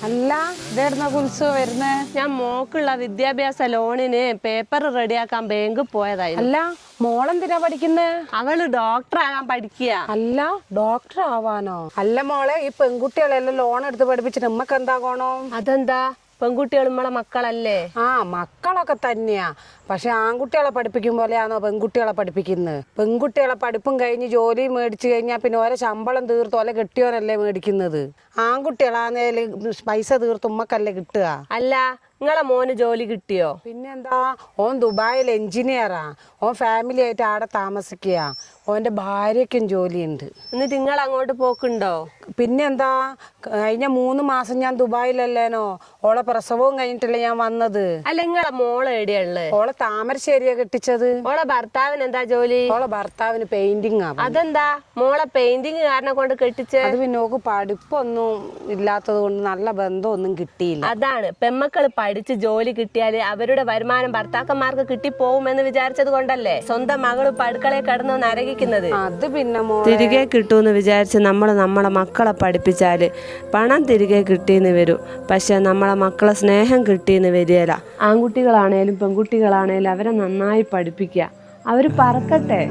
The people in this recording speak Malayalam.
അല്ല ഇതെവിടുന്ന കുൽസ് വരുന്നേ? ഞാൻ മോക്കുള്ള വിദ്യാഭ്യാസ ലോണിന് പേപ്പർ റെഡിയാക്കാൻ ബാങ്ക് പോയതായിരുന്നു. അല്ല മോളെന്തിനാ പഠിക്കുന്നേ? അവള് ഡോക്ടർ ആകാൻ പഠിക്കുക. അല്ല ഡോക്ടർ ആവാനോ? അല്ല മോളെ, ഈ പെൺകുട്ടികളെല്ലാം ലോൺ എടുത്ത് പഠിപ്പിച്ചിട്ട് നമ്മക്ക് എന്താ ഗുണം? അതെന്താ? പെൺകുട്ടികൾ നമ്മളെ മക്കളല്ലേ? ആ മക്കളൊക്കെ തന്നെയാ. പക്ഷെ ആൺകുട്ടികളെ പഠിപ്പിക്കും പോലെയാണോ പെൺകുട്ടികളെ പഠിപ്പിക്കുന്നത്? പെൺകുട്ടികളെ പഠിപ്പും കഴിഞ്ഞ് ജോലി മേടിച്ചു കഴിഞ്ഞാൽ പിന്നെ ഓരോ ശമ്പളം തീർത്ത് ഓലെ കെട്ടിയോനല്ലേ മേടിക്കുന്നത്. ആൺകുട്ടികളാന്നേല് പൈസ തീർത്ത് ഉമ്മക്കല്ലേ കിട്ടുക. അല്ല നിങ്ങളെ മോന് ജോലി കിട്ടിയോ? പിന്നെന്താ, ഓൻ ദുബായിൽ എഞ്ചിനീയറാ. ഓൻ ഫാമിലി ആയിട്ട് ആടെ താമസിക്കുക. ഓൻ്റെ ഭാര്യയ്ക്കും ജോലിയുണ്ട്. എന്നിട്ട് നിങ്ങൾ അങ്ങോട്ട് പോക്കുണ്ടോ? പിന്നെന്താ, കഴിഞ്ഞ 3 മാസം ഞാൻ ദുബായിലല്ലേനോ. ഓളെ പ്രസവവും കഴിഞ്ഞിട്ടല്ലേ ഞാൻ വന്നത്. അല്ല നിങ്ങളെ മോള് എവിടെയുള്ളു? ഓളെ താമരശ്ശേരിയാ കെട്ടിച്ചത്. ഓളെ ഭർത്താവിന് എന്താ ജോലി? ഓളെ ഭർത്താവിന് പെയിന്റിങ് ആ. അതെന്താ മോളെ പെയിന്റിങ് കാരണം കൊണ്ട് കെട്ടിച്ച്? അത് പിന്നെ ഓക്ക് പഠിപ്പൊന്നും ഇല്ലാത്തത് കൊണ്ട് നല്ല ബന്ധമൊന്നും കിട്ടിയില്ല. അതാണ് പെമ്മക്കള് പഠിച്ച് ജോലി കിട്ടിയാല് അവരുടെ വരുമാനം ഭർത്താക്കന്മാർക്ക് കിട്ടിപ്പോവുമെന്ന് വിചാരിച്ചത് കൊണ്ടല്ലേ സ്വന്തം മകള് അടുക്കളയിൽ കിടന്നു നരകിക്കുന്നത്. അത് പിന്നെ തിരികെ കിട്ടുമെന്ന് വിചാരിച്ച് നമ്മളെ മക്കളെ പഠിപ്പിച്ചാല് പണം തിരികെ കിട്ടിയെന്ന് വരും. പക്ഷെ നമ്മളെ മക്കളെ സ്നേഹം കിട്ടിയെന്ന് വരികയില്ല. ആൺകുട്ടികളാണേലും പെൺകുട്ടികളാണേലും അവരെ നന്നായി പഠിപ്പിക്കുക. അവര് പറക്കട്ടെ.